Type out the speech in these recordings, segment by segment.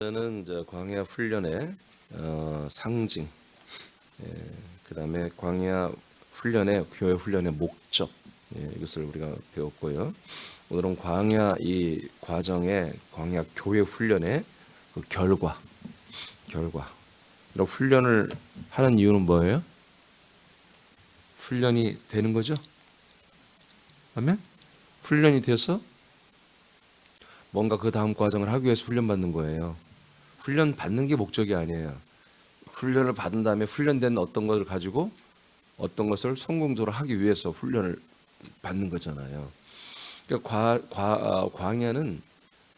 저는 이제 광야 훈련의 상징, 그다음에 광야 훈련의 교회 훈련의 목적, 이것을 우리가 배웠고요. 오늘은 광야 이 과정의 광야 교회 훈련의 그 결과. 이런 훈련을 하는 이유는 뭐예요? 훈련이 되는 거죠. 아멘. 훈련이 돼서 뭔가 그 다음 과정을 하기 위해서 훈련 받는 거예요. 훈련 받는 게 목적이 아니에요. 훈련을 받은 다음에 훈련된 어떤 것을 가지고 어떤 것을 성공적으로 하기 위해서 훈련을 받는 거잖아요. 그러니까 광야는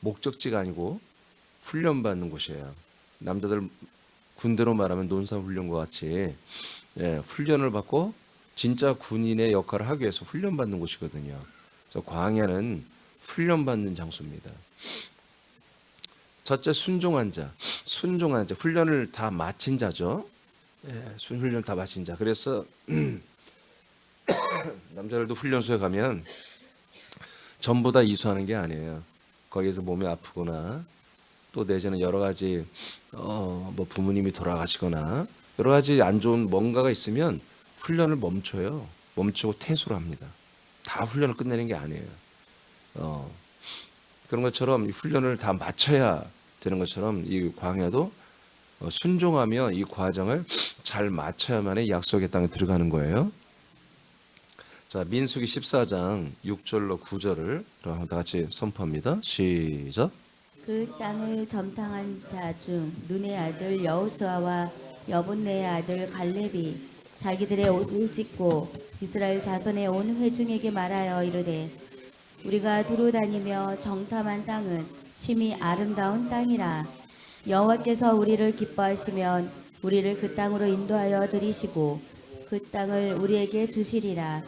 목적지가 아니고 훈련받는 곳이에요. 남자들 군대로 말하면 논사훈련과 같이 훈련을 받고 진짜 군인의 역할을 하기 위해서 훈련받는 곳이거든요. 그래서 광야는 훈련받는 장소입니다. 첫째, 순종한 자. 훈련을 다 마친 자죠. 훈련을 다 마친 자. 그래서 남자들도 훈련소에 가면 전부 다 이수하는 게 아니에요. 거기에서 몸이 아프거나 또 내지는 여러 가지 뭐 부모님이 돌아가시거나 여러 가지 안 좋은 뭔가가 있으면 훈련을 멈춰요. 멈추고 퇴소를 합니다. 다 훈련을 끝내는 게 아니에요. 그런 것처럼 이 훈련을 다 마쳐야 되는 것처럼 이 광야도 순종하며 이 과정을 잘 마쳐야만이 약속의 땅에 들어가는 거예요. 자, 민수기 14장 6절로 9절을 다 같이 선포합니다. 시작. 그 땅을 점탕한 자 중 눈의 아들 여호수아와 여분네의 아들 갈렙이 자기들의 옷을 찢고 이스라엘 자손의 온 회중에게 말하여 이르되 우리가 두루 다니며 정탐한 땅은 심히 아름다운 땅이라. 여호와께서 우리를 기뻐하시면 우리를 그 땅으로 인도하여 들이시고 그 땅을 우리에게 주시리라.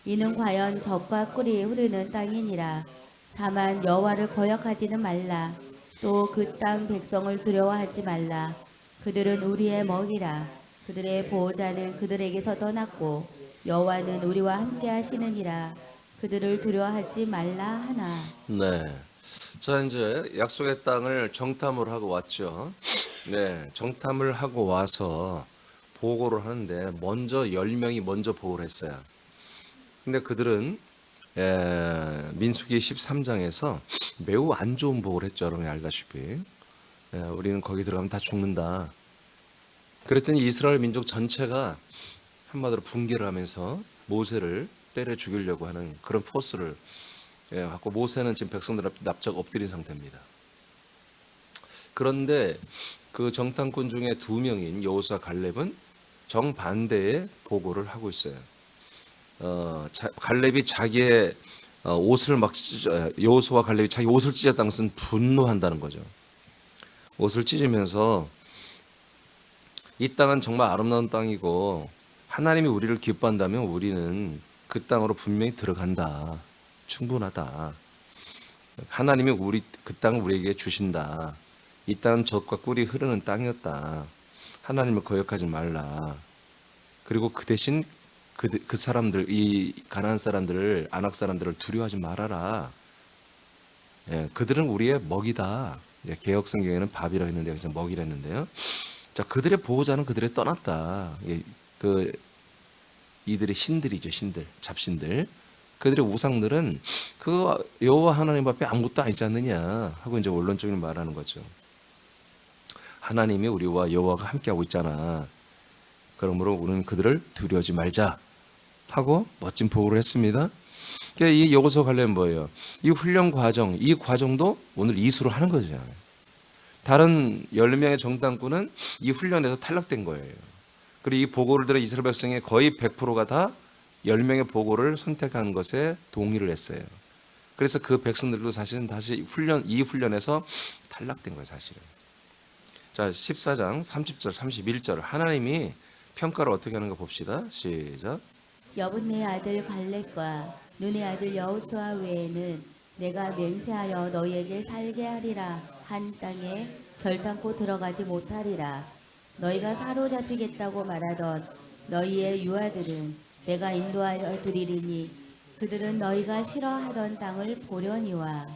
이는 과연 젖과 꿀이 흐르는 땅이니라. 다만 여호와를 거역하지는 말라. 또 그 땅 백성을 두려워하지 말라. 그들은 우리의 먹이라. 그들의 보호자는 그들에게서 떠났고 여호와는 우리와 함께 하시느니라. 그들을 두려워하지 말라 하나. 네. 자, 이제 약속의 땅을 정탐을 하고 왔죠. 네. 정탐을 하고 와서 보고를 하는데 먼저 10명이 먼저 보고를 했어요. 근데 그들은 민수기 13장에서 매우 안 좋은 보고를 했죠. 여러분이 알다시피. 우리는 거기 들어가면 다 죽는다. 그랬더니 이스라엘 민족 전체가 한마디로 붕괴를 하면서 모세를 때려 죽이려고 하는 그런 포스를 갖고 모세는 지금 백성들 앞에 납작 엎드린 상태입니다. 그런데 그 정탐꾼 중에 2명인 여호수아 갈렙은 정반대의 보고를 하고 있어요. 갈렙이 자기의 옷을 막 여호수아 갈렙이 자기 옷을 찢었다는 것은 분노한다는 거죠. 옷을 찢으면서 이 땅은 정말 아름다운 땅이고 하나님이 우리를 기뻐한다면 우리는 그 땅으로 분명히 들어간다. 충분하다. 하나님이 그 땅을 우리에게 주신다. 이 땅은 젖과 꿀이 흐르는 땅이었다. 하나님을 거역하지 말라. 그리고 그 대신 그 사람들, 이 가나안 사람들을, 아낙 사람들을 두려워하지 말아라. 그들은 우리의 먹이다. 개역 성경에는 밥이라 했는데 여기서 먹이라 했는데요. 자, 그들의 보호자는 그들의 떠났다. 이들의 신들이죠, 신들, 잡신들. 그들의 우상들은 그 여호와 하나님 앞에 아무것도 아니지 않느냐 하고 이제 원론적인 말하는 거죠. 하나님이 우리와 여호와가 함께하고 있잖아. 그러므로 우리는 그들을 두려워하지 말자 하고 멋진 보고를 했습니다. 그러니까 이 여호수아 갈렙은 뭐예요? 이 훈련 과정, 이 과정도 오늘 이수로 하는 거죠. 다른 10명의 정탐꾼은 이 훈련에서 탈락된 거예요. 그리고 이 보고를 들은 이스라엘 백성의 거의 100%가 다 10명의 보고를 선택한 것에 동의를 했어요. 그래서 그 백성들도 사실은 다시 이 훈련에서 탈락된 거예요, 사실은. 자, 14장 30절, 31절 하나님이 평가를 어떻게 하는가 봅시다. 시작. 여분네 아들 갈렙과 눈의 아들 여호수아 외에는 내가 맹세하여 너희에게 살게 하리라 한 땅에 결단코 들어가지 못하리라. 너희가 사로잡히겠다고 말하던 너희의 유아들은 내가 인도하여 드리리니 그들은 너희가 싫어하던 땅을 보려니와.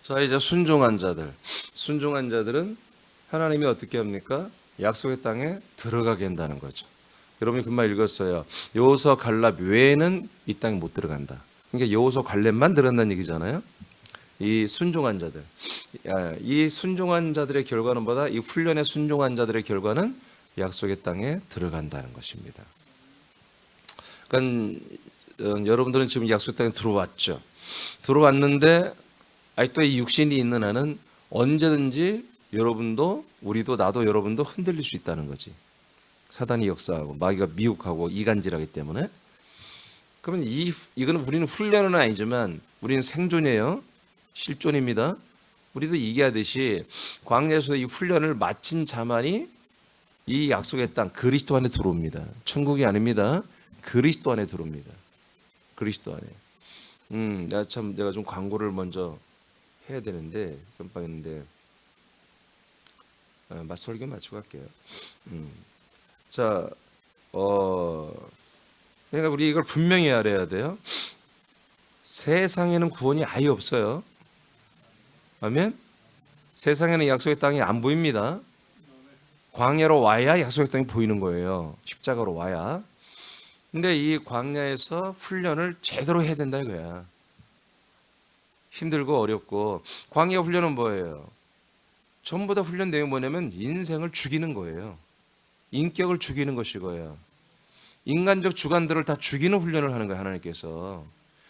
자, 이제 순종한 자들은 하나님이 어떻게 합니까? 약속의 땅에 들어가게 한다는 거죠. 여러분이 금방 읽었어요. 여호수아 갈렙 외에는 이 땅에 못 들어간다. 그러니까 여호수아 갈렙만 들어간다는 얘기잖아요. 이 순종한 자들, 이 순종한 자들의 결과는 뭐다? 이 훈련에 순종한 자들의 결과는 약속의 땅에 들어간다는 것입니다. 그러니까 여러분들은 지금 약속의 땅에 들어왔죠. 들어왔는데 아직도 이 육신이 있는 한은 언제든지 여러분도 우리도 나도 여러분도 흔들릴 수 있다는 거지. 사단이 역사하고 마귀가 미혹하고 이간질하기 때문에. 그러면 이거는 우리는 훈련은 아니지만 우리는 생존이에요. 실존입니다. 우리도 이기하듯이 광야에서 이 훈련을 마친 자만이 이 약속의 땅 그리스도 안에 들어옵니다. 천국이 아닙니다. 그리스도 안에 들어옵니다. 그리스도 안에. 내가 좀 광고를 먼저 해야 되는데 깜빡했는데 설교 마치고 할게요. 자, 그러니까 우리 이걸 분명히 알아야 돼요. 세상에는 구원이 아예 없어요. 아멘. 세상에는 약속의 땅이 안 보입니다. 광야로 와야 약속의 땅이 보이는 거예요. 십자가로 와야. 근데 이 광야에서 훈련을 제대로 해야 된다 이거야. 힘들고 어렵고. 광야 훈련은 뭐예요? 전부 다 훈련 내용이 뭐냐면 인생을 죽이는 거예요. 인격을 죽이는 것이고요. 인간적 주관들을 다 죽이는 훈련을 하는 거예요. 하나님께서.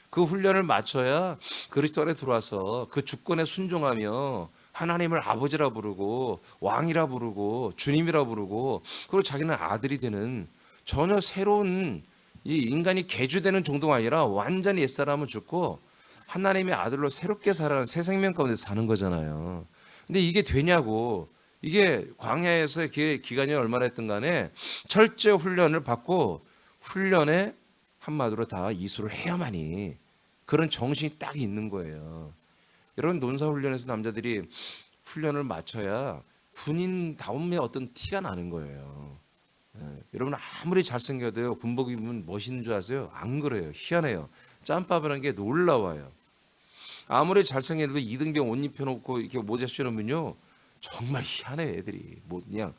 그 훈련을 마쳐야 그리스도 안에 들어와서 그 주권에 순종하며 하나님을 아버지라 부르고 왕이라 부르고 주님이라 부르고 그리고 자기는 아들이 되는 전혀 새로운 이 인간이 개주되는 정도가 아니라 완전히 옛사람은 죽고 하나님의 아들로 새롭게 살아가는 새 생명 가운데 사는 거잖아요. 근데 이게 되냐고. 이게 광야에서의 기간이 얼마나 했든 간에 철저히 훈련을 받고 훈련에 한마디로 다 이수를 해야만이 그런 정신이 딱 있는 거예요. 여러분 논사훈련에서 남자들이 훈련을 마쳐야 군인다움의 어떤 티가 나는 거예요. 여러분 아무리 잘생겨도요 군복 입으면 멋있는 줄 아세요? 안 그래요. 희한해요. 짬밥이라는 게 놀라워요. 아무리 잘생겨도 이등병 옷 입혀놓고 이렇게 모자 씌워놓으면요 정말 희한해 애들이. 뭐 그냥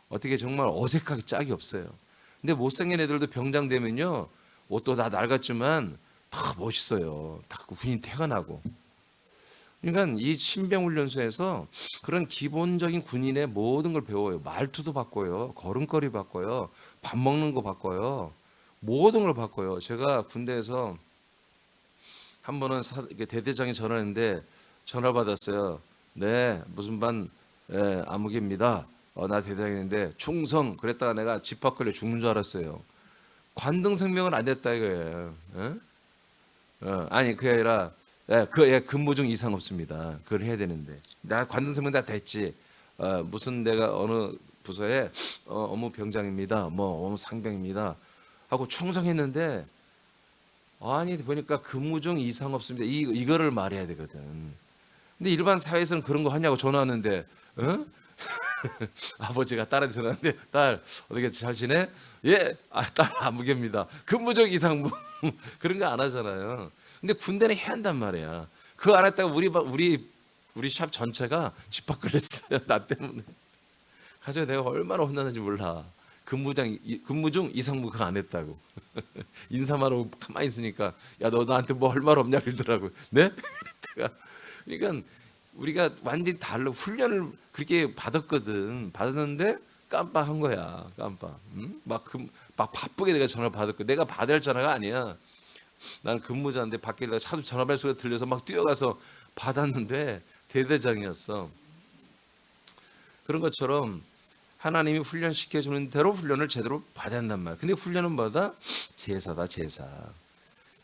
어떻게 정말 어색하게 짝이 없어요. 근데 못생긴 애들도 병장 되면요 옷도 다 낡았지만 다 멋있어요. 다 군인 태가 나고. 그러니까 이 신병훈련소에서 그런 기본적인 군인의 모든 걸 배워요. 말투도 바꿔요. 걸음걸이 바꿔요. 밥 먹는 거 바꿔요. 모든 걸 바꿔요. 제가 군대에서 한 번은 대대장이 전화했는데 전화 받았어요. 네, 무슨 반 아무개입니다. 나 대대장인데 충성. 그랬다가 내가 집합 걸려 죽는 줄 알았어요. 관등 생명은 안 됐다 이거예요. 아니 그게 아니라 근무 중 이상 없습니다. 그걸 해야 되는데 나 관등 생명 다 됐지. 무슨 내가 어느 부서에 어무 병장입니다. 뭐 어무 상병입니다. 하고 충성했는데 아니 보니까 근무 중 이상 없습니다. 이거를 말해야 되거든. 근데 일반 사회에서는 그런 거 하냐고 전화 왔는데 아버지가 딸한테 전화했는데 딸 어떻게 잘 지내? 예, 딸 아무개입니다. 근무 중 이상 그런 거 안 하잖아요. 근데 군대는 해야 한단 말이야. 그거 안 했다가 우리 샵 전체가 집합 걸렸어요. 나 때문에. 가지고 내가 얼마나 혼났는지 몰라. 근무 중 이상무 그거 안 했다고. 인사만 하고 가만히 있으니까 야 너 나한테 뭐 할 말 없냐 그러더라고. 네? 그러니까 우리가 완전히 달라. 훈련을 그렇게 받았는데 깜빡한 거야. 깜빡. 막 바쁘게 내가 전화를 받았고 내가 받을 전화가 아니야. 나는 근무자인데 밖에 차도 전화벨 소리가 들려서 막 뛰어가서 받았는데 대대장이었어. 그런 것처럼 하나님이 훈련시켜주는 대로 훈련을 제대로 받아야 한단 말이야. 근데 훈련은 뭐다? 제사다 제사.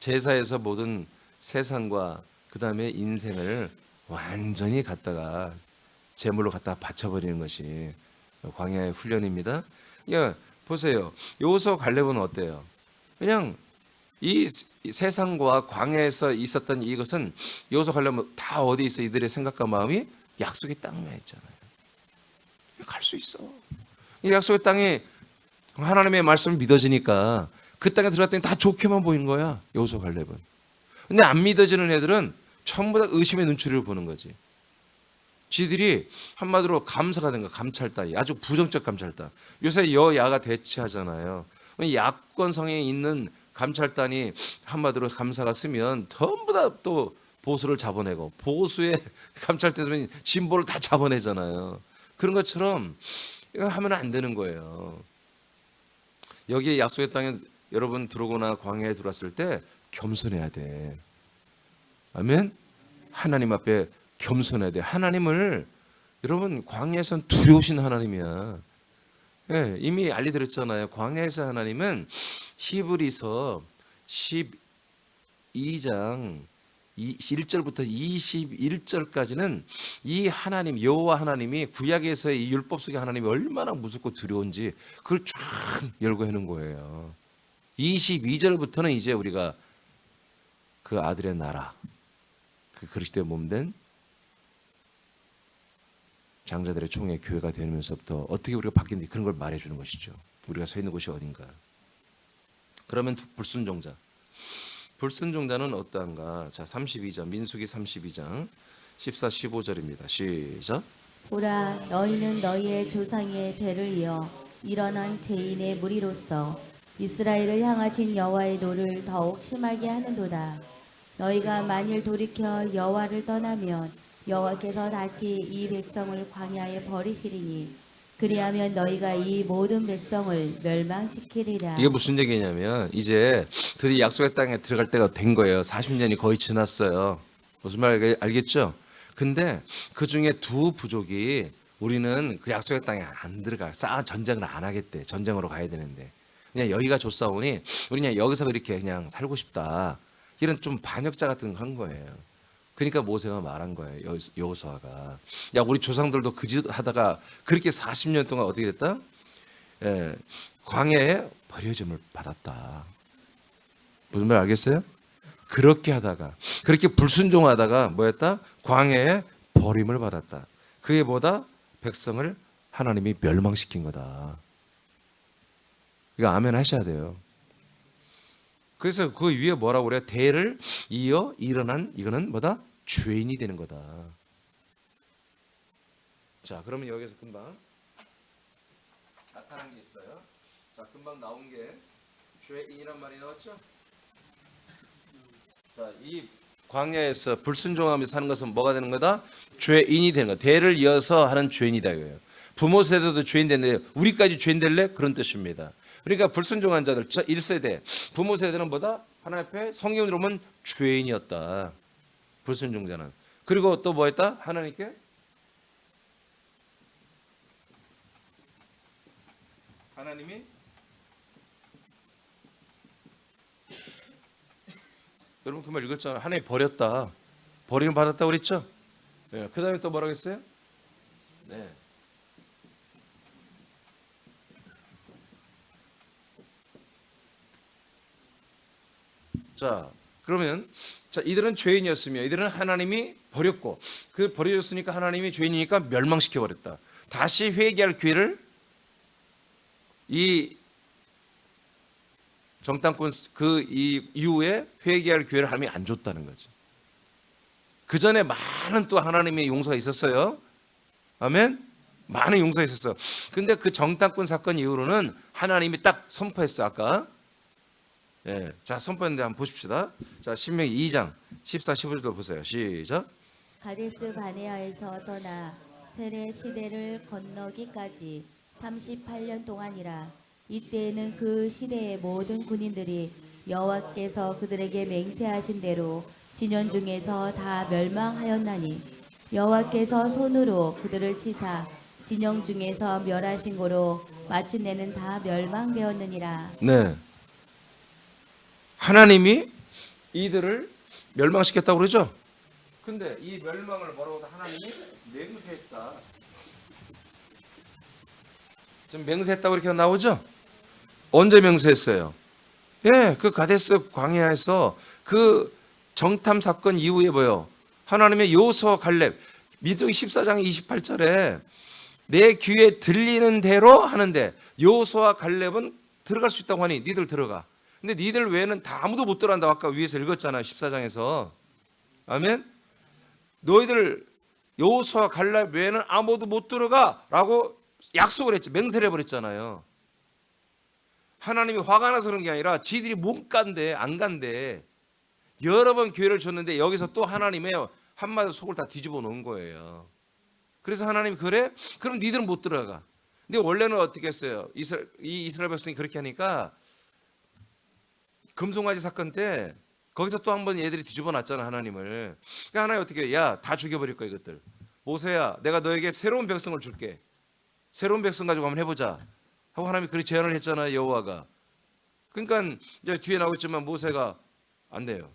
제사에서 모든 세상과 그 다음에 인생을 완전히 갖다가 제물로 갖다가 바쳐버리는 것이 광야의 훈련입니다. 보세요. 여호수아 갈렙은 어때요? 그냥 이 세상과 광야에서 있었던 이것은 여호수아 갈렙은 다 어디 있어? 이들의 생각과 마음이 약속의 땅에 있잖아요. 갈 수 있어. 이 약속의 땅에 하나님의 말씀을 믿어지니까 그 땅에 들어갔더니 다 좋게만 보이는 거야. 여호수아 갈렙은. 근데 안 믿어지는 애들은 전부 다 의심의 눈초리로 보는 거지. 지들이 한마디로 감사가 된 거야. 감찰단이 아주 부정적 감찰단. 요새 여야가 대치하잖아요. 야권성에 있는 감찰단이 한마디로 감사가 쓰면 전부 다 또 보수를 잡아내고, 보수의 감찰단이 진보를 다 잡아내잖아요. 그런 것처럼 이거 하면 안 되는 거예요. 여기 약속의 땅에 여러분 들어오거나 광야에 들어왔을 때 겸손해야 돼. 아멘. 하나님 앞에 겸손해야 돼. 하나님을, 여러분 광야에선 두려우신 하나님이야. 예, 이미 알려드렸잖아요. 광야에서 하나님은 히브리서 12장 1절부터 21절까지는 이 하나님, 여호와 하나님이 구약에서의 이 율법 속의 하나님이 얼마나 무섭고 두려운지 그걸 쫙 열고 해놓은 거예요. 22절부터는 이제 우리가 그 아들의 나라, 그 그리스도의 몸된 장자들의 총회 교회가 되면서부터 어떻게 우리가 바뀌는지 그런 걸 말해주는 것이죠. 우리가 서 있는 곳이 어딘가. 그러면 불순종자는 어떠한가? 자, 32장 민수기 32장 14, 15절입니다. 시작. 보라, 너희는 너희의 조상의 대를 이어 일어난 죄인의 무리로서 이스라엘을 향하신 여호와의 노를 더욱 심하게 하는도다. 너희가 만일 돌이켜 여호와를 떠나면 여호와께서 다시 이 백성을 광야에 버리시리니 그리하면 너희가 이 모든 백성을 멸망시키리라. 이게 무슨 얘기냐면 이제 드디어 약속의 땅에 들어갈 때가 된 거예요. 40년이 거의 지났어요. 무슨 말 알겠죠? 근데 그 중에 두 부족이 우리는 그 약속의 땅에 안 들어가. 전쟁을 안 하겠대. 전쟁으로 가야 되는데 그냥 여기가 좋사오니 우리 그냥 여기서 그렇게 그냥 살고 싶다. 이런 좀 반역자 같은 거 한 거예요. 그러니까 모세가 말한 거예요. 여호수아가. 야, 우리 조상들도 그 짓 하다가 그렇게 40년 동안 어떻게 됐다? 예, 광야에 버려짐을 받았다. 무슨 말 알겠어요? 그렇게 하다가, 그렇게 불순종하다가 뭐였다? 광야에 버림을 받았다. 그게 뭐다? 백성을 하나님이 멸망시킨 거다. 이거 아멘 하셔야 돼요. 그래서 그 위에 뭐라고 그래요? 대를 이어 일어난, 이거는 뭐다? 죄인이 되는 거다. 자, 그러면 여기서 금방 나타난 게 있어요. 자, 금방 나온 게 죄인이란 말이 나왔죠? 자, 이 광야에서 불순종하며 사는 것은 뭐가 되는 거다? 죄인이 되는 거다. 대를 이어서 하는 죄인이다 이거예요. 부모 세대도 죄인 되는데 우리까지 죄인 될래? 그런 뜻입니다. 그러니까 불순종한 자들 1세대, 부모 세대는 뭐다? 하나님 앞에 성경으로 보면 죄인이었다. 불순종자는. 그리고 또 뭐였다? 하나님께 하나님이 여러분 그 말 읽었잖아요. 하나님 버렸다. 버림을 받았다고 그랬죠? 네. 그 다음에 또 뭐라고 했어요? 네. 자, 그러면 자, 이들은 죄인이었으며 이들은 하나님이 버렸고 그 버려졌으니까 하나님이 죄인이니까 멸망시켜 버렸다. 다시 회개할 기회를 이 정탐꾼 그 이후에 회개할 기회를 하나님이 안 줬다는 거지. 그 전에 많은 또 하나님의 용서가 있었어요. 아멘. 많은 용서가 있었어. 근데 그 정탐꾼 사건 이후로는 하나님이 딱 선포했어. 아까. 예, 자, 선포했는데 한번 보십시다. 자, 신명기 2장 14, 15절도 보세요. 시작. 가데스 바네아에서 떠나 세레 시대를 건너기까지 38년 동안이라. 이때에는 그 시대의 모든 군인들이 여호와께서 그들에게 맹세하신 대로 진영 중에서 다 멸망하였나니 여호와께서 손으로 그들을 치사 진영 중에서 멸하신 고로 마침내는 다 멸망되었느니라. 네. 하나님이 이들을 멸망시켰다고 그러죠? 근데 이 멸망을 뭐라고 하나님이 맹세했다. 지금 맹세했다고 이렇게 나오죠? 언제 맹세했어요? 예, 그 가데스 광야에서 그 정탐 사건 이후에 뭐요? 하나님의 여호수아 갈렙 민수기 14장 28절에 내 귀에 들리는 대로 하는데 여호수아 갈렙은 들어갈 수 있다고 하니 니들 들어가. 근데 니들 외에는 다 아무도 못 들어간다고 아까 위에서 읽었잖아요. 14장에서. 아멘. 너희들 여호수아 갈렙 외에는 아무도 못 들어가라고 약속을 했지. 맹세를 해버렸잖아요. 하나님이 화가 나서 그런 게 아니라 지들이 못 간대, 안 간대. 여러 번 기회를 줬는데 여기서 또 하나님의 한마디 속을 다 뒤집어 놓은 거예요. 그래서 하나님이 그래? 그럼 니들은 못 들어가. 근데 원래는 어떻게 했어요? 이스라엘 백성이 그렇게 하니까 금송아지 사건 때 거기서 또 한 번 얘들이 뒤집어 놨잖아, 하나님을. 그러니까 하나님 어떻게 해? 야, 다 죽여버릴 거야 이것들. 모세야, 내가 너에게 새로운 백성을 줄게. 새로운 백성 가지고 한번 해보자 하고 하나님이 그렇게 제안을 했잖아요, 여호와가. 그러니까 이제 뒤에 나오겠지만 모세가 안 돼요.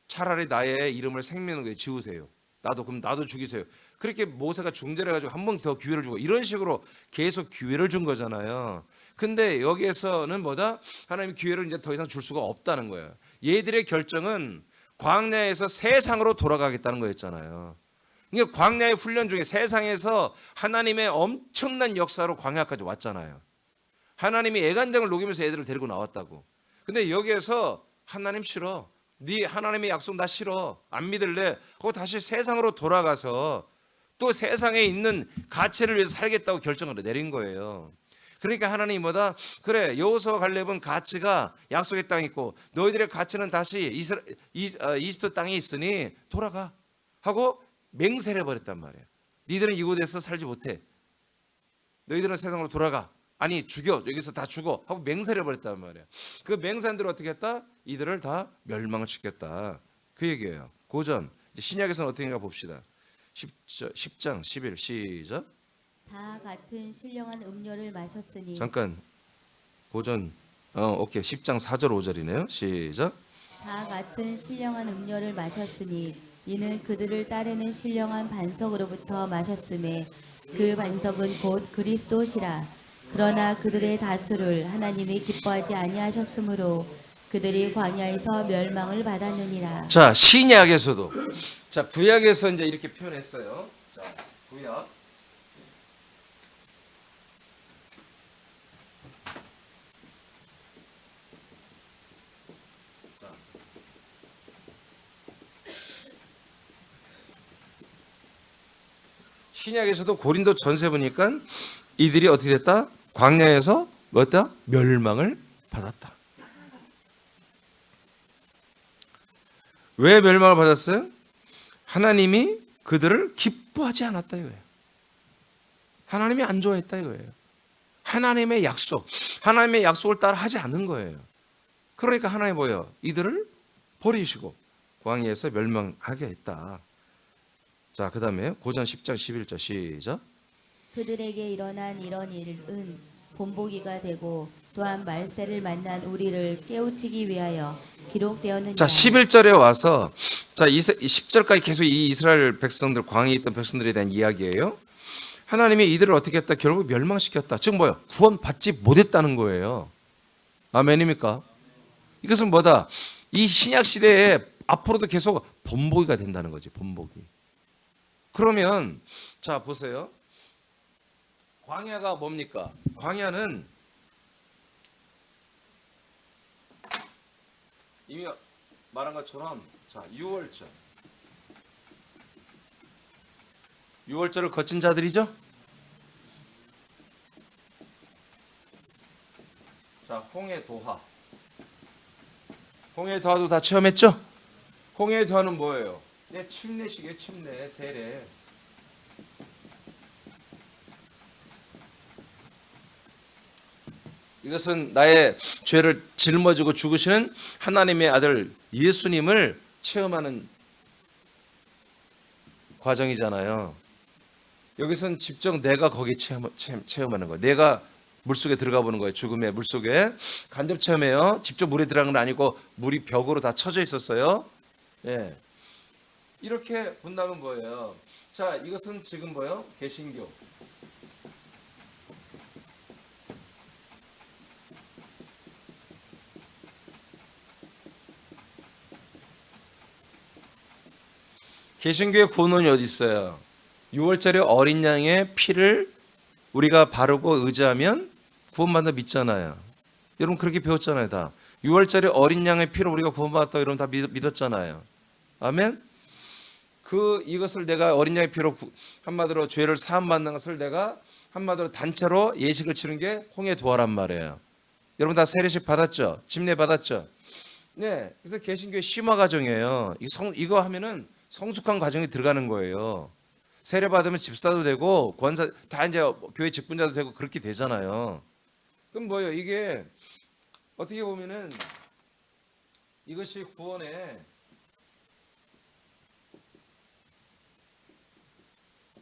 차라리 나의 이름을 생명에 지우세요. 그럼 나도 죽이세요. 그렇게 모세가 중재를 해가지고 한 번 더 기회를 주고 이런 식으로 계속 기회를 준 거잖아요. 근데 여기에서는 뭐다? 하나님이 기회를 이제 더 이상 줄 수가 없다는 거예요. 얘들의 결정은 광야에서 세상으로 돌아가겠다는 거였잖아요. 그러니까 광야의 훈련 중에 세상에서 하나님의 엄청난 역사로 광야까지 왔잖아요. 하나님이 애간장을 녹이면서 애들을 데리고 나왔다고. 근데 여기에서 하나님 싫어. 네 하나님의 약속 나 싫어. 안 믿을래. 그거 다시 세상으로 돌아가서 또 세상에 있는 가치를 위해서 살겠다고 결정을 내린 거예요. 그러니까 하나님이 뭐다? 그래, 여호수아와 갈렙은 가치가 약속의 땅에 있고 너희들의 가치는 다시 이집트 땅에 있으니 돌아가 하고 맹세를 해버렸단 말이에요. 니들은 이곳에서 살지 못해. 너희들은 세상으로 돌아가. 아니 죽여. 여기서 다 죽어 하고 맹세를 해버렸단 말이에요. 그 맹세한 대로 어떻게 했다? 이들을 다 멸망을 시켰다. 그 얘기예요. 고전 신약에서는 어떻게인가 봅시다. 10장 11 시작. 다 같은 신령한 음료를 마셨으니 잠깐 고전 오케이 10장 4절 5절이네요. 시작. 다 같은 신령한 음료를 마셨으니 이는 그들을 따르는 신령한 반석으로부터 마셨음에 그 반석은 곧 그리스도시라. 그러나 그들의 다수를 하나님이 기뻐하지 아니하셨으므로 그들이 광야에서 멸망을 받았느니라. 자, 신약에서도 자 구약에서 이제 이렇게 표현했어요. 자, 구약 신약에서도 고린도 전세 보니까 이들이 어떻게 됐다? 광야에서 뭐였다? 멸망을 받았다. 왜 멸망을 받았어요? 하나님이 그들을 기뻐하지 않았다 이거예요. 하나님이 안 좋아했다 이거예요. 하나님의 약속을 따라 하지 않는 거예요. 그러니까 하나님이 뭐예요? 이들을 버리시고 광야에서 멸망하게 했다. 자, 그 다음에 고전 10장 11절 시작. 그들에게 일어난 이런 일은 본보기가 되고 또한 말세를 만난 우리를 깨우치기 위하여 기록되었느니라. 자, 11절에 와서 자, 10절까지 계속 이 이스라엘 백성들, 광야에 있던 백성들에 대한 이야기예요. 하나님이 이들을 어떻게 했다? 결국 멸망시켰다. 즉 뭐예요? 구원받지 못했다는 거예요. 아멘입니까? 이것은 뭐다? 이 신약 시대에 앞으로도 계속 본보기가 된다는 거지. 본보기. 그러면 자 보세요. 광야가 뭡니까? 광야는 이미 말한 것처럼 자 6월절을 거친 자들이죠. 자 홍해도하도 다 체험했죠. 홍해도하는 뭐예요? 침례식이에요. 침례 세례. 이것은 나의 죄를 짊어지고 죽으시는 하나님의 아들 예수님을 체험하는 과정이잖아요. 여기서는 직접 내가 거기 체험하는 거예요. 내가 물속에 들어가 보는 거예요. 죽음의 물속에 간접 체험해요. 직접 물에 들어간 건 아니고 물이 벽으로 다 쳐져 있었어요. 예. 이렇게 본다면 뭐예요? 자, 이것은 지금 뭐예요? 개신교. 개신교의 구원론이 어디 있어요? 6월절에 어린 양의 피를 우리가 바르고 의지하면 구원받는다 믿잖아요. 여러분 그렇게 배웠잖아요. 다 6월절에 어린 양의 피로 우리가 구원받았다 여러분 다 믿었잖아요. 아멘. 이것을 내가 어린 양의 피로 한마디로 죄를 사함 받는 것을 내가 한마디로 단체로 예식을 치는 게 홍해 도화란 말이에요. 여러분 다 세례식 받았죠? 집례 받았죠? 네. 그래서 개신교의 심화 과정이에요. 이거 하면은 성숙한 과정이 들어가는 거예요. 세례 받으면 집사도 되고 권사 다 이제 교회 직분자도 되고 그렇게 되잖아요. 그럼 뭐예요? 이게 어떻게 보면은 이것이 구원의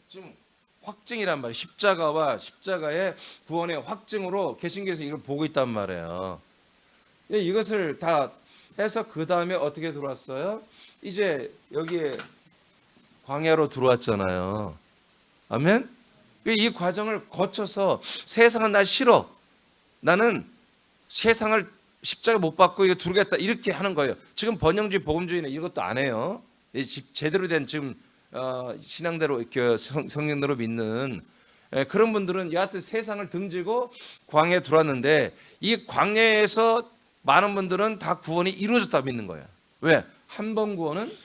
지금 확증이란 말이에요. 십자가와 십자가의 구원의 확증으로 개신교에서 이걸 보고 있단 말이에요. 이것을 다 해서 그 다음에 어떻게 들어왔어요? 이제 여기에 광야로 들어왔잖아요. 아멘? 이 과정을 거쳐서 세상은 나 싫어. 나는 세상을 십자가 못 받고 이거 두르겠다. 이렇게 하는 거예요. 지금 번영주의, 복음주의는 이것도 안 해요. 제대로 된 지금 신앙대로 성령대로 믿는 그런 분들은 여하튼 세상을 등지고 광야에 들어왔는데 이 광야에서 많은 분들은 다 구원이 이루어졌다 믿는 거예요. 왜? 한 번 구원은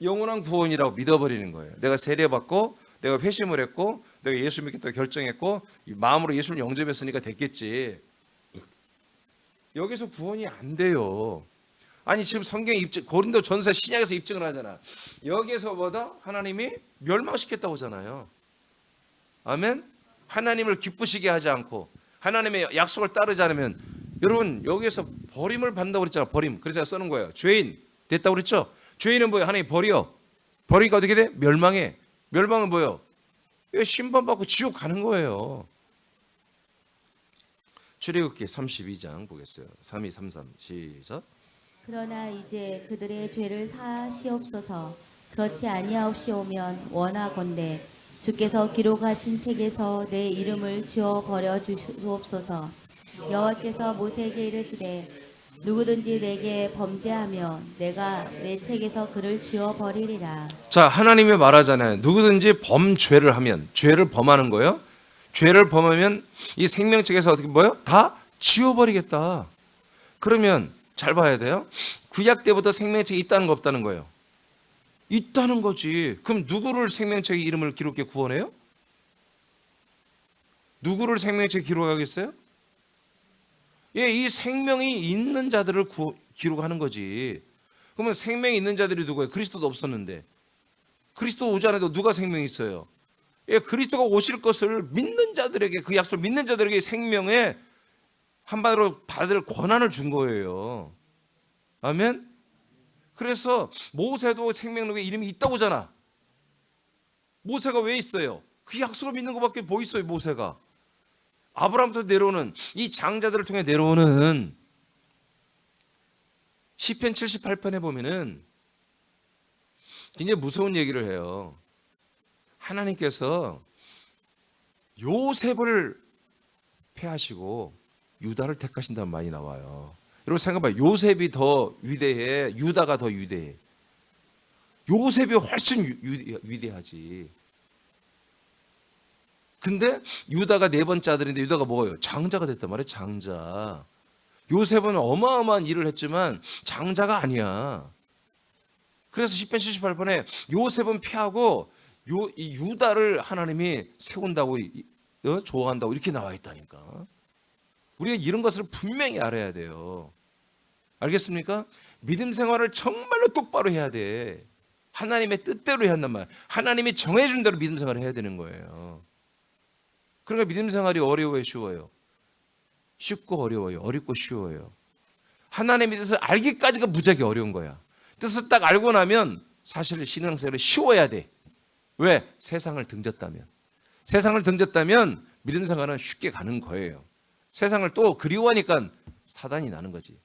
영원한 구원이라고 믿어버리는 거예요. 내가 세례받고 내가 회심을 했고 내가 예수 믿겠다고 결정했고 마음으로 예수를 영접했으니까 됐겠지. 여기서 구원이 안 돼요. 아니 지금 성경에 고린도 전서 신약에서 입증을 하잖아. 여기에서보다 하나님이 멸망시켰다고 하잖아요. 아멘? 하나님을 기쁘시게 하지 않고 하나님의 약속을 따르지 않으면 여러분 여기에서 버림을 받는다고 그랬잖아. 버림. 그래서 써는 거예요. 죄인 됐다고 그랬죠. 죄인은 뭐예요? 하나님 버려. 버리니까 어떻게 돼? 멸망해. 멸망은 뭐예요? 심판받고 지옥 가는 거예요. 출애굽기 32장 보겠어요. 3233 시작. 그러나 이제 그들의 죄를 사하시옵소서. 그렇지 아니하옵시오면 원하건대 주께서 기록하신 책에서 내 이름을 지워 버려 주시옵소서. 여호와께서 모세에게 이르시되 누구든지 내게 범죄하면 내가 내 책에서 그를 지워 버리리라. 자, 하나님이 말하잖아요. 누구든지 범죄를 하면 죄를 범하는 거예요. 죄를 범하면 이 생명책에서 어떻게 뭐예요? 다 지워버리겠다. 그러면 잘 봐야 돼요. 구약 때부터 생명책이 있다는 거 없다는 거예요? 있다는 거지. 그럼 누구를 생명책의 이름을 기록해 구원해요? 누구를 생명책에 기록하겠어요? 예, 이 생명이 있는 자들을 기록하는 거지. 그러면 생명이 있는 자들이 누구예요? 그리스도도 없었는데. 그리스도 오지 않아도 누가 생명이 있어요? 예, 그리스도가 오실 것을 믿는 자들에게 그 약속을 믿는 자들에게 생명의 한마디로 받을 권한을 준 거예요. 아멘? 그래서 모세도 생명록에 이름이 있다고 하잖아. 모세가 왜 있어요? 그 약속을 믿는 것밖에 뭐 있어요, 모세가. 아브라함부터 내려오는 이 장자들을 통해 내려오는 시편 78편에 보면은 굉장히 무서운 얘기를 해요. 하나님께서 요셉을 패하시고 유다를 택하신다는 말이 나와요. 여러분 생각해봐요. 요셉이 더 위대해? 유다가 더 위대해? 요셉이 훨씬 위대하지. 근데 유다가 네 번째 아들인데 유다가 뭐예요? 장자가 됐단 말이에요. 장자. 요셉은 어마어마한 일을 했지만 장자가 아니야. 그래서 시편 78편에 요셉은 패하고 이 유다를 하나님이 세운다고 좋아한다고 이렇게 나와 있다니까. 우리가 이런 것을 분명히 알아야 돼요. 알겠습니까? 믿음 생활을 정말로 똑바로 해야 돼. 하나님의 뜻대로 해야 한단 말이야. 하나님이 정해준 대로 믿음 생활을 해야 되는 거예요. 그러니까 믿음 생활이 어려워요, 쉬워요? 쉽고 어려워요. 어렵고 쉬워요. 하나님의 뜻을 알기까지가 무지하게 어려운 거야. 뜻을 딱 알고 나면 사실 신앙생활이 쉬워야 돼. 왜? 세상을 등졌다면. 세상을 등졌다면 믿음 생활은 쉽게 가는 거예요. 세상을 또 그리워하니까 사단이 나는 거지.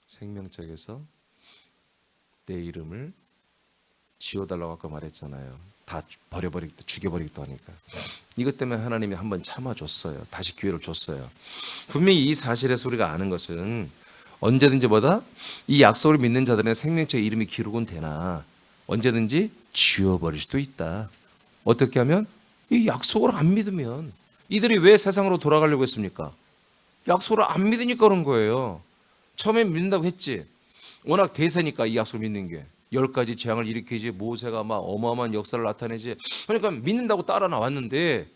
생명책에서 내 이름을 지워달라고 아까 말했잖아요. 다 버려버리겠다, 죽여버리겠다 하니까. 이것 때문에 하나님이 한번 참아줬어요. 다시 기회를 줬어요. 분명히 이 사실에서 우리가 아는 것은 언제든지 뭐다? 이 약속을 믿는 자들의 생명책에 이름이 기록은 되나 언제든지 지워버릴 수도 있다. 어떻게 하면? 이 약속을 안 믿으면. 이들이 왜 세상으로 돌아가려고 했습니까? 약속을 안 믿으니까 그런 거예요. 처음엔 믿는다고 했지. 워낙 대세니까 이 약속을 믿는 게. 10가지 재앙을 일으키지, 모세가 막 어마어마한 역사를 나타내지. 그러니까 믿는다고 따라 나왔는데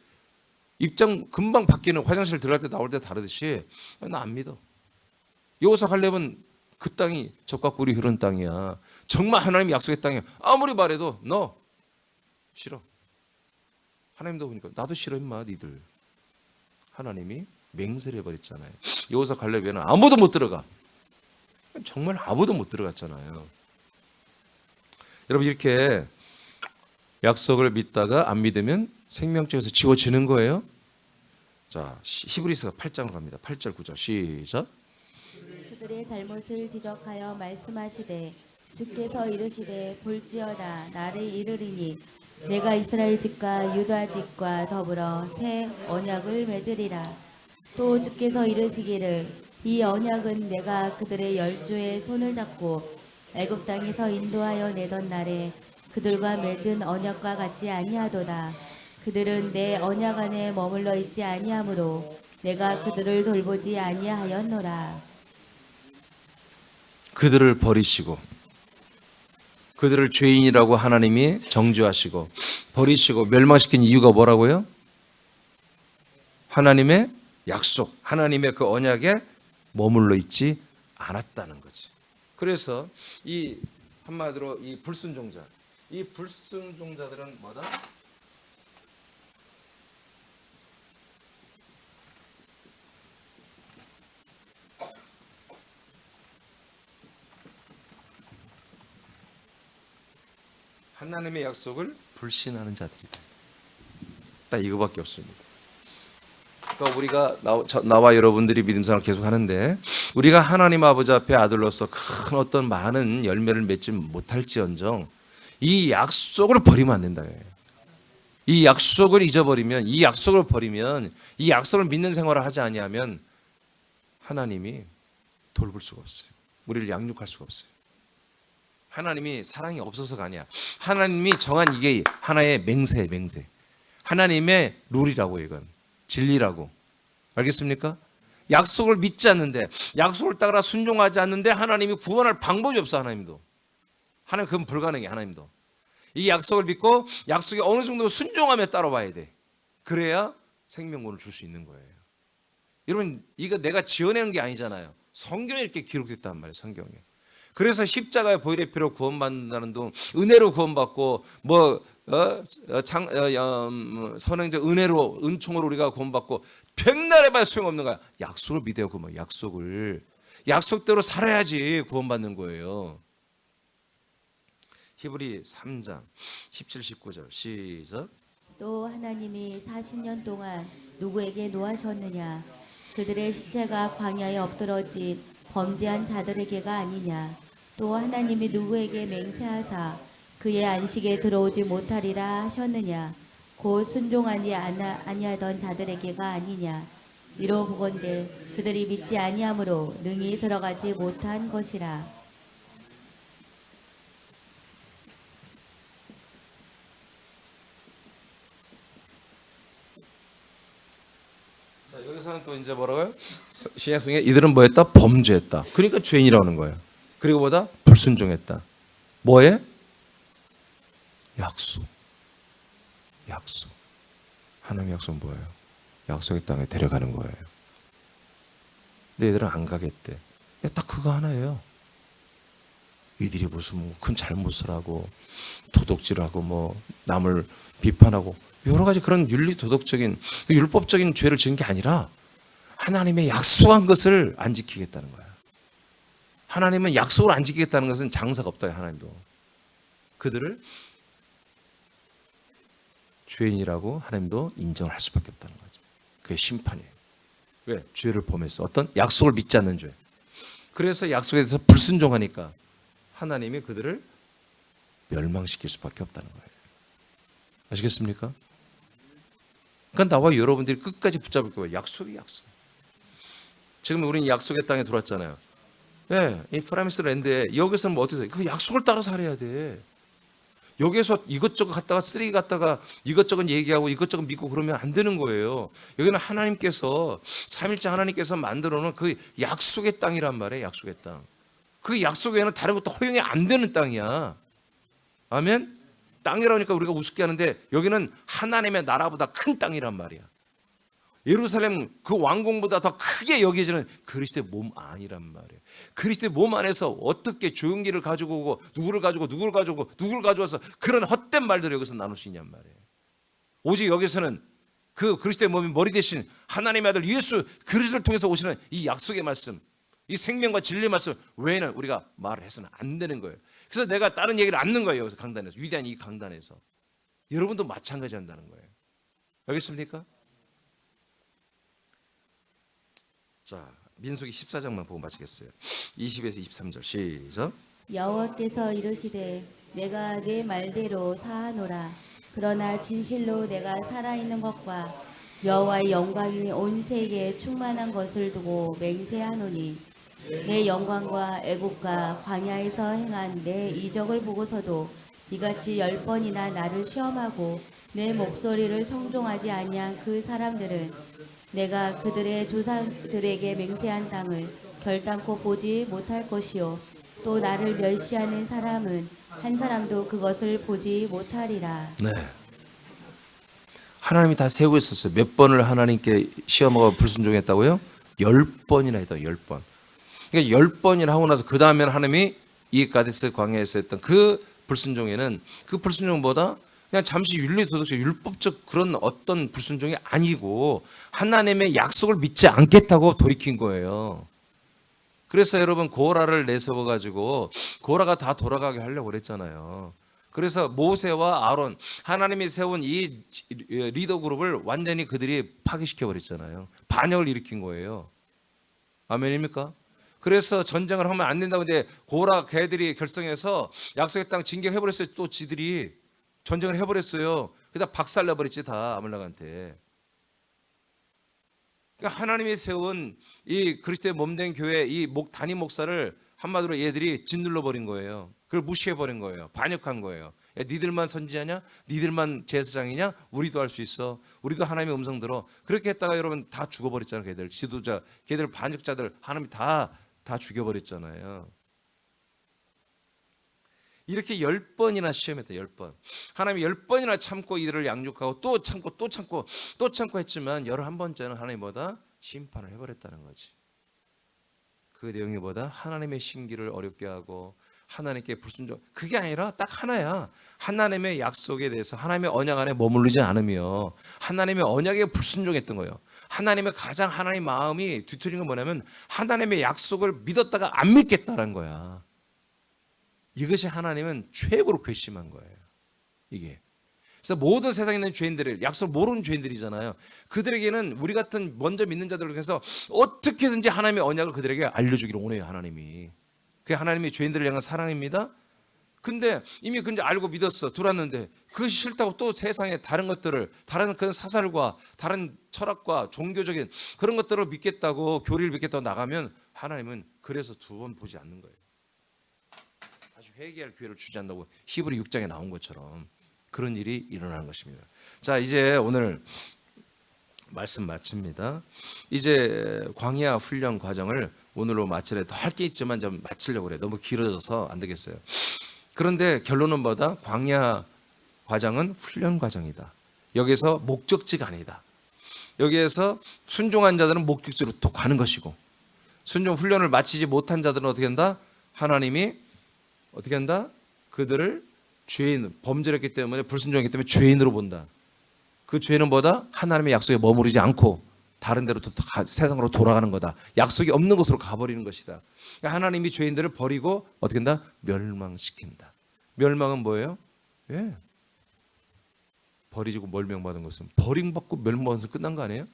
입장 금방 바뀌는, 화장실 들어갈 때 나올 때 다르듯이 나 안 믿어. 여호수아 갈렙은 그 땅이 젖과 꿀이 흐르는 땅이야. 정말 하나님이 약속의 땅이야. 아무리 말해도 너 싫어. 하나님도 보니까 나도 싫어 임마 니들. 하나님이 맹세를 해버렸잖아요. 여호수아 갈렙에는 아무도 못 들어가. 정말 아무도 못 들어갔잖아요. 여러분 이렇게 약속을 믿다가 안 믿으면 생명줄에서 지워지는 거예요. 자, 히브리서 8장으로 갑니다. 8절 9절 시작. 그들의 잘못을 지적하여 말씀하시되 주께서 이르시되 볼지어다 나를 이르리니 내가 이스라엘 집과 유다 집과 더불어 새 언약을 맺으리라. 또 주께서 이르시기를 이 언약은 내가 그들의 열조의 손을 잡고 애굽 땅에서 인도하여 내던 날에 그들과 맺은 언약과 같지 아니하도다. 그들은 내 언약 안에 머물러 있지 아니하므로 내가 그들을 돌보지 아니하였노라. 그들을 버리시고 그들을 죄인이라고 하나님이 정죄하시고 버리시고 멸망시킨 이유가 뭐라고요? 하나님의 약속, 하나님의 그 언약에 머물러 있지 않았다는 거지. 그래서 이 한마디로 이 불순종자, 이 불순종자들은 뭐다? 하나님의 약속을 불신하는 자들이다. 딱 이거밖에 없습니다. 그러니까 우리가 나와 여러분들이 믿음 생활을 계속 하는데 우리가 하나님 아버지 앞에 아들로서 큰 어떤 많은 열매를 맺지 못할지언정 이 약속을 버리면 안 된다. 이 약속을 잊어버리면, 이 약속을 버리면, 이 약속을 믿는 생활을 하지 아니하면 하나님이 돌볼 수가 없어요. 우리를 양육할 수가 없어요. 하나님이 사랑이 없어서가 아니야. 하나님이 정한 이게 하나의 맹세예요, 맹세. 하나님의 룰이라고, 이건 진리라고. 알겠습니까? 약속을 믿지 않는데, 약속을 따라 순종하지 않는데 하나님이 구원할 방법이 없어. 하나님도. 하나님 그건 불가능해. 하나님도. 이 약속을 믿고 약속에 어느 정도 순종하며 따라와야 돼. 그래야 생명권을 줄 수 있는 거예요. 여러분, 이거 내가 지어내는 게 아니잖아요. 성경에 이렇게 기록됐단 말이에요. 성경에. 그래서 십자가의 보혈의 피로 구원받는다는 동 은혜로 구원받고 선행적 은혜로 은총으로 우리가 구원받고 백날에 봐야 소용없는 거야. 약속을 믿어요. 그 약속대로 살아야지 구원받는 거예요. 히브리 3장 17, 19절 시작. 또 하나님이 40년 동안 누구에게 노하셨느냐? 그들의 시체가 광야에 엎드러진 범죄한 자들에게가 아니냐? 또 하나님이 누구에게 맹세하사 그의 안식에 들어오지 못하리라 하셨느냐? 곧 순종하지 아니하던 자들에게가 아니냐? 이로 보건대 그들이 믿지 아니하므로 능히 들어가지 못한 것이라. 자, 여기서는 또 이제 뭐라고요? 신약성에 이들은 뭐했다? 범죄했다. 그러니까 죄인이라고 하는 거예요. 그리고 뭐다? 불순종했다. 뭐에? 약속. 하나님의 약속은 뭐예요? 약속의 땅에 데려가는 거예요. 근데 얘들은 안 가겠대. 딱 그거 하나예요. 이들이 무슨 큰 잘못을 하고 도둑질하고 남을 비판하고 여러 가지 그런 윤리 도덕적인 율법적인 죄를 지은 게 아니라 하나님의 약속한 것을 안 지키겠다는 거야. 하나님은 약속을 안 지키겠다는 것은 장사가 없다. 하나님도 그들을 죄인이라고 하나님도 인정을 할 수밖에 없다는 거죠. 그게 심판이에요. 왜? 죄를 범했어. 어떤 약속을 믿지 않는 죄. 그래서 약속에 대해서 불순종하니까 하나님이 그들을 멸망시킬 수밖에 없다는 거예요. 아시겠습니까? 그러니까 나와 여러분들이 끝까지 붙잡을 거예요. 약속이 약속. 지금 우리는 약속의 땅에 들어왔잖아요. 이 프라미스 랜드에 여기서는 어떻게 해? 그 약속을 따라 살아야 돼. 여기서 이것저것 갖다가 쓰레기 갖다가 이것저것 얘기하고 이것저것 믿고 그러면 안 되는 거예요. 여기는 하나님께서 삼일째 하나님께서 만들어 놓은 그 약속의 땅이란 말이에요. 약속의 땅. 그 약속 외에는 다른 것도 허용이 안 되는 땅이야. 아멘. 땅이라니까 우리가 우습게 하는데 여기는 하나님의 나라보다 큰 땅이란 말이야. 예루살렘 그 왕궁보다 더 크게 여겨지는 그리스도의 몸 안이란 말이에요. 그리스도의 몸 안에서 어떻게 조용기를 가지고 오고 누구를 가져와서 그런 헛된 말들을 여기서 나눌 수 있냔 말이에요. 오직 여기서는 그 그리스도의 몸이 머리 대신 하나님의 아들 예수 그리스도를 통해서 오시는 이 약속의 말씀, 이 생명과 진리의 말씀 외에는 우리가 말을 해서는 안 되는 거예요. 그래서 내가 다른 얘기를 안 넣는 거예요. 여기서 강단에서, 위대한 이 강단에서. 여러분도 마찬가지 한다는 거예요. 알겠습니까? 자, 민수기 14장만 보고 마치겠어요. 20에서 23절 시작. 여호와께서 이르시되 내가 내 말대로 사하노라. 그러나 진실로 내가 살아있는 것과 여호와의 영광이 온 세계에 충만한 것을 두고 맹세하노니 내 영광과 애국과 광야에서 행한 내 이적을 보고서도 이같이 10번이나 나를 시험하고 내 목소리를 청종하지 아니한 그 사람들은 내가 그들의 조상들에게 맹세한 땅을 결단코 보지 못할 것이요 또 나를 멸시하는 사람은 한 사람도 그것을 보지 못하리라. 네. 하나님이 다 세우고 있었어요. 몇 번을 하나님께 시험하고 불순종했다고요? 10번이나 했다. 10번. 그러니까 10번이나 하고 나서 그 다음에는 하나님이 이 가데스 광야에서 했던 그 불순종에는 그 불순종보다 그냥 잠시 윤리 도덕적 율법적 그런 어떤 불순종이 아니고 하나님의 약속을 믿지 않겠다고 돌이킨 거예요. 그래서 여러분 고라를 내세워 가지고 고라가 다 돌아가게 하려고 그랬잖아요. 그래서 모세와 아론 하나님이 세운 이 리더 그룹을 완전히 그들이 파괴시켜 버렸잖아요. 반역을 일으킨 거예요. 아멘입니까? 그래서 전쟁을 하면 안 된다고 근데 고라 개들이 결성해서 약속의 땅 진격해 버렸어요. 또 지들이 전쟁을 해 버렸어요. 그다 박살내 버렸지 다 아말렉한테. 그러니까 하나님이 세운 이 그리스도의 몸된 교회 이 단임 목사를 한마디로 얘들이 짓눌러 버린 거예요. 그걸 무시해 버린 거예요. 반역한 거예요. 야, 니들만 선지자냐? 니들만 제사장이냐? 우리도 할 수 있어. 우리도 하나님의 음성 들어. 그렇게 했다가 여러분 다 죽어버렸잖아요. 걔들 지도자, 걔들 반역자들 하나님이 다 죽여버렸잖아요. 이렇게 10번이나 시험했다. 10번. 하나님이 10번이나 참고 이들을 양육하고 또 참고 했지만 11번째는 하나님보다 심판을 해버렸다는 거지. 그 내용이 뭐다? 하나님의 심기를 어렵게 하고 하나님께 불순종. 그게 아니라 딱 하나야. 하나님의 약속에 대해서 하나님의 언약 안에 머무르지 않으며 하나님의 언약에 불순종했던 거예요. 하나님의 가장 하나님 마음이 뒤틀린 건 뭐냐면 하나님의 약속을 믿었다가 안 믿겠다는 거야. 이것이 하나님은 최고로 괘씸한 거예요. 이게. 그래서 모든 세상에 있는 죄인들을 약속을 모르는 죄인들이잖아요. 그들에게는 우리 같은 먼저 믿는 자들을 통해서 어떻게든지 하나님의 언약을 그들에게 알려주기를 원해요. 하나님이. 그게 하나님이 죄인들을 향한 사랑입니다. 근데 이미 그런지 알고 믿었어. 들어왔는데 그것이 싫다고 또 세상에 다른 것들을 다른 그런 사살과 다른 철학과 종교적인 그런 것들을 믿겠다고 교리를 믿겠다고 나가면 하나님은 그래서 두 번 보지 않는 거예요. 다시 회개할 기회를 주지 않는다고 히브리 6장에 나온 것처럼 그런 일이 일어나는 것입니다. 자, 이제 오늘 말씀 마칩니다. 이제 광야 훈련 과정을 오늘로 마치래. 더 할 게 있지만 좀 마치려고 그래. 너무 길어져서 안 되겠어요. 그런데 결론은 뭐다? 광야 과정은 훈련 과정이다. 여기서 목적지가 아니다. 여기에서 순종한 자들은 목적지로 또 가는 것이고 순종 훈련을 마치지 못한 자들은 어떻게 한다? 하나님이 어떻게 한다? 그들을 죄인, 범죄했기 때문에 불순종했기 때문에 죄인으로 본다. 그 죄는 뭐다? 하나님의 약속에 머무르지 않고 다른 데로 또 세상으로 돌아가는 거다. 약속이 없는 곳으로 가버리는 것이다. 그러니까 하나님이 죄인들을 버리고 어떻게 한다? 멸망시킨다. 멸망은 뭐예요? 예. 버리고 멸망받은 것은 버림받고 멸망받아서 끝난 거 아니에요?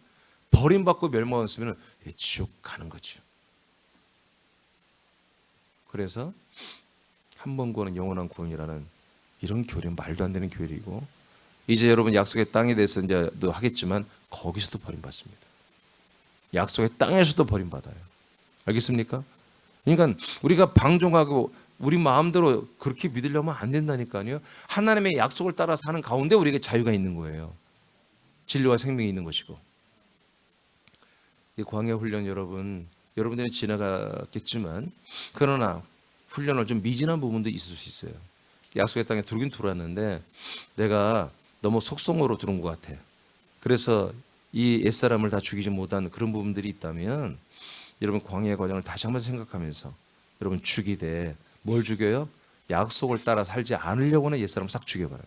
버림받고 멸망받았으면 지옥 가는 거죠. 그래서 한 번 구원은 영원한 구원이라는 이런 교리는 말도 안 되는 교리이고 이제 여러분 약속의 땅에 대해서 이제 또 하겠지만 거기서도 버림받습니다. 약속의 땅에서도 버림받아요. 알겠습니까? 그러니까 우리가 방종하고 우리 마음대로 그렇게 믿으려면 안 된다니까요. 하나님의 약속을 따라 사는 가운데 우리에게 자유가 있는 거예요. 진리와 생명이 있는 것이고. 이 광야 훈련 여러분들이 지나갔겠지만 그러나 훈련을 좀 미진한 부분도 있을 수 있어요. 약속의 땅에 들어오긴 들어왔는데 내가 너무 속성으로 들어온 것 같아. 그래서 이 옛사람을 다 죽이지 못한 그런 부분들이 있다면 여러분 광야의 과정을 다시 한번 생각하면서 여러분 죽이되 뭘 죽여요? 약속을 따라 살지 않으려고 하는 옛사람을 싹 죽여버려요.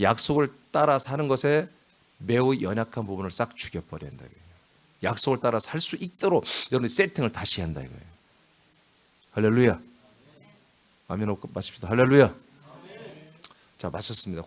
약속을 따라 사는 것에 매우 연약한 부분을 싹 죽여버려야 한다. 약속을 따라 살 수 있도록 여러분 세팅을 다시 한다 이거예요. 할렐루야. 아멘 하고 마칩시다. 할렐루야. 자, 마쳤습니다.